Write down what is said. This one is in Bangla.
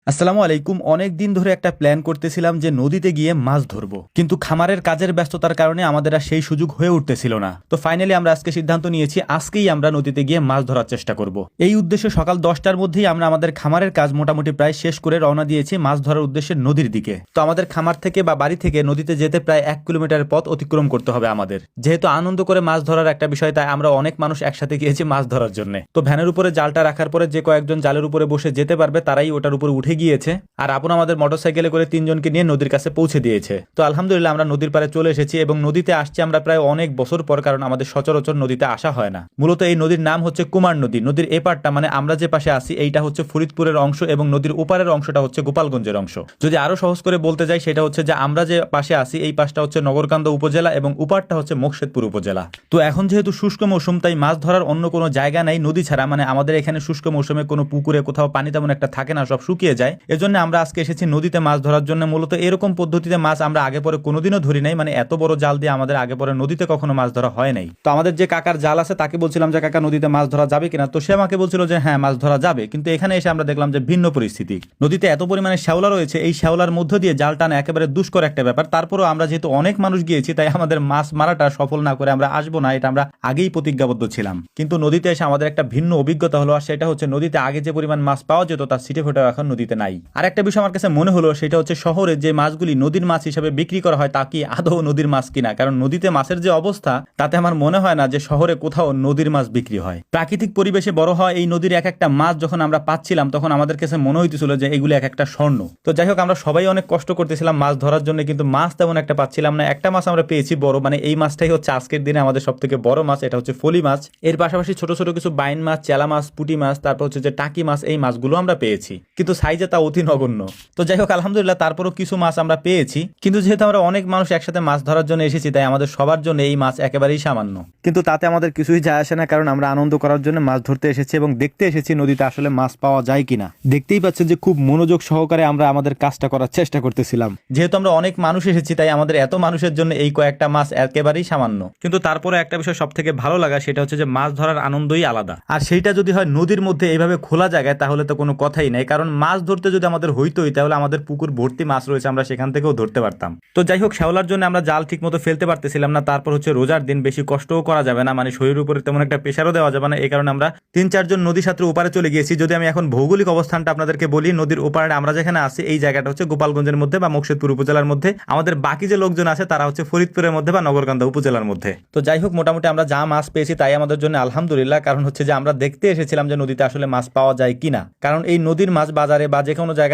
আসসালামু আলাইকুম। অনেক দিন ধরে একটা প্ল্যান করতেছিলাম যে নদীতে গিয়ে মাছ ধরবো, কিন্তু খামারের কাজের ব্যস্ততার কারণে আমাদের আর সেই সুযোগ হয়ে উঠতেছিল না। তো ফাইনালি আমরা আজকে সিদ্ধান্ত নিয়েছি আজকেই আমরা নদীতে গিয়ে মাছ ধরার চেষ্টা করব। এই উদ্দেশ্যে সকাল 10টার মধ্যেই আমরা আমাদের খামারের কাজ মোটামুটি প্রায় শেষ করে রওনা দিয়েছি মাছ ধরার উদ্দেশ্যে নদীর দিকে। তো আমাদের খামার থেকে বা বাড়ি থেকে নদীতে যেতে প্রায় 1 কিলোমিটারের পথ অতিক্রম করতে হবে আমাদের। যেহেতু আনন্দ করে মাছ ধরার একটা বিষয়, তাই আমরা অনেক মানুষ একসাথে গিয়েছি মাছ ধরার জন্য। তো ভ্যানের উপরে জালটা রাখার পরে যে কয়েকজন জালের উপরে বসে যেতে পারবে তারাই ওটার উপরে উঠে গিয়েছে, আর আপন আমাদের মোটরসাইকেলে করে 3জনকে নিয়ে নদীর কাছে পৌঁছে দিয়েছে। তো আলহামদুলিল্লাহ আমরা নদীর পাড়ে চলে এসেছি এবং নদীতে আসছি আমরা প্রায় অনেক বছর পর, কারণ আমাদের সচরাচর নদীতে আসা হয় না। মূলত এই নদীর নাম হচ্ছে কুমার নদী। নদীর এপারটা মানে আমরা যে পাশে আছি এইটা হচ্ছে ফরিদপুরের অংশ এবং নদীর ওপারের অংশটা হচ্ছে গোপালগঞ্জের অংশ। যদি আরো সহজ করে বলতে যাই সেটা হচ্ছে যে আমরা যে পাশে আছি এই পাশটা হচ্ছে নগরকান্দা উপজেলা এবং উপারটা হচ্ছে মোকশেদপুর উপজেলা। তো এখন যেহেতু শুষ্ক মৌসুম, তাই মাছ ধরার অন্য কোনো জায়গা নাই নদী ছাড়া। মানে আমাদের এখানে শুষ্ক মৌসুমে কোনো পুকুরে কোথাও পানি তেমন একটা থাকে না, সব শুকিয়ে যায়। এজন্য আমরা আজকে এসেছি নদীতে মাছ ধরার জন্য। মূলত এরকম পদ্ধতিতে মাছ আমরা আগে পরে কোনোদিনও ধরি নাই, মানে এত বড় জাল দিয়ে আমাদের আগে পরে নদীতে কখনো মাছ ধরা হয় নাই। তো আমাদের যে কাকার জাল আছে তাকে বলছিলাম যে কাকা নদীতে মাছ ধরা যাবে কিনা, তো সে আমাকে বলছিল যে হ্যাঁ মাছ ধরা যাবে। কিন্তু এখানে এসে আমরা দেখলাম যে ভিন্ন পরিস্থিতি। নদীতে এত পরিমাণে শ্যাওলা রয়েছে, এই শ্যাওলার মধ্য দিয়ে জাল টানা একেবারে দুষ্কর একটা ব্যাপার। তারপরেও আমরা যেহেতু অনেক মানুষ গিয়েছি, তাই আমাদের মাছ মারাটা সফল না করে আমরা আসবো না, এটা আমরা আগেই প্রতিজ্ঞাবদ্ধ ছিলাম। কিন্তু নদীতে এসে আমাদের একটা ভিন্ন অভিজ্ঞতা হলো, আর সেটা হচ্ছে নদীতে আগে যে পরিমাণ মাছ পাওয়া যেত তার ছিটে ফোটাও এখন নদীতে নাই। আর একটা বিষয় আমার কাছে মনে হলো, সেটা হচ্ছে শহরে যে মাছগুলি নদীর মাছ হিসেবে বিক্রি করা হয় তা কি আদৌ নদীর মাছ কিনা। কারণ নদীতে মাছের যে অবস্থা তাতে আমার মনে হয় না যে শহরে কোথাও নদীর মাছ বিক্রি হয়। প্রাকৃতিক পরিবেশে বড় হয় এই নদীর এক একটা মাছ যখন আমরা পাচ্ছিলাম, তখন আমাদের কাছে মনে হইতেছিল যে এগুলি এক একটা স্বর্ণ। তো যাই হোক, আমরা সবাই অনেক কষ্ট করতেছিলাম মাছ ধরার জন্য, কিন্তু মাছ তেমন একটা পাচ্ছিলাম না। একটা মাছ আমরা পেয়েছি বড়, মানে এই মাছটাই হচ্ছে আজকের দিনে আমাদের সব থেকে বড় মাছ। এটা হচ্ছে ফলি মাছ। এর পাশাপাশি ছোট ছোট কিছু বাইন মাছ, চেলা মাছ, পুঁটি মাছ, তারপর হচ্ছে যে টাকি মাছ, এই মাছগুলো আমরা পেয়েছি, কিন্তু সাইজে তা অতি নগণ্য। তো যাই হোক আলহামদুলিল্লাহ তারপরও কিছু মাছ আমরা পেয়েছি। কিন্তু যেহেতু আমরা অনেক মানুষ একসাথে মাছ ধরার জন্য এসেছি, তাই আমাদের সবার জন্য এই মাছ একেবারেই সামান্য। কিন্তু তাতে আমাদের কিছুই যায় আসে না, কারণ আমরা আনন্দ করার জন্য মাছ ধরতে এসেছি এবং দেখতে এসেছি নদীতে আসলে মাছ পাওয়া যায় কিনা। দেখতেই পাচ্ছেন যে খুব মনোযোগ সহকারে আমরা আমাদের কাজটা করার চেষ্টা করতেছিলাম। যেহেতু আমরা অনেক মানুষ এসেছি, তাই আমাদের এত মানুষের জন্য এই কয়েকটা মাছ একেবারেই সামান্য। কিন্তু তারপরে একটা বিষয় সব থেকে ভালো লাগা, সেটা হচ্ছে যে মাছ ধরার আনন্দই আলাদা। আর সেইটা যদি হয় নদীর মধ্যে এইভাবে খোলা জায়গায়, তাহলে তো কোনো কথাই নাই। কারণ মাছ ধরতে যদি আমাদের হইতোই, তাহলে আমাদের পুকুর ভর্তি মাছ রয়েছে, আমরা সেখান থেকেও ধরতে পারতাম। তো যাই হোক, শ্যাওলার জন্য আমরা জাল ঠিক মতো ফেলতে পারতেছিলাম না। তারপর হচ্ছে রোজার দিন, বেশি কষ্টও করা যাবে না, মানে শরীরের উপরে তেমন একটা প্রেশারও দেওয়া যাবে না। এই কারণে আমরা 3-4 জন নদী সাঁতরে ওপারে চলে গিয়েছি। যদি আমি এখন ভৌগোলিক অবস্থানটা আপনাদেরকে বলি, নদীর ওপারে আমরা যেখানে আছি এই জায়গাটা হচ্ছে গোপালগঞ্জের মধ্যে বা মোকশেদপুর উপজেলার মধ্যে। আমাদের বাকি যে লোকজন আছে তারা হচ্ছে ফরিদপুরের মধ্যে বা নগরকান্দা উপজেলার মধ্যে। তো যাই হোক, মোটামুটি আমরা যা মাছ পেয়েছি তাই আমাদের জন্য আলহামদুলিল্লাহ। কারণ হচ্ছে যে আমরা দেখতে এসেছিলাম যে নদীতে আসলে মাছ পাওয়া যায় কিনা। কারণ এই নদীর মাছ বাজারে বা যে কোনো জায়গায়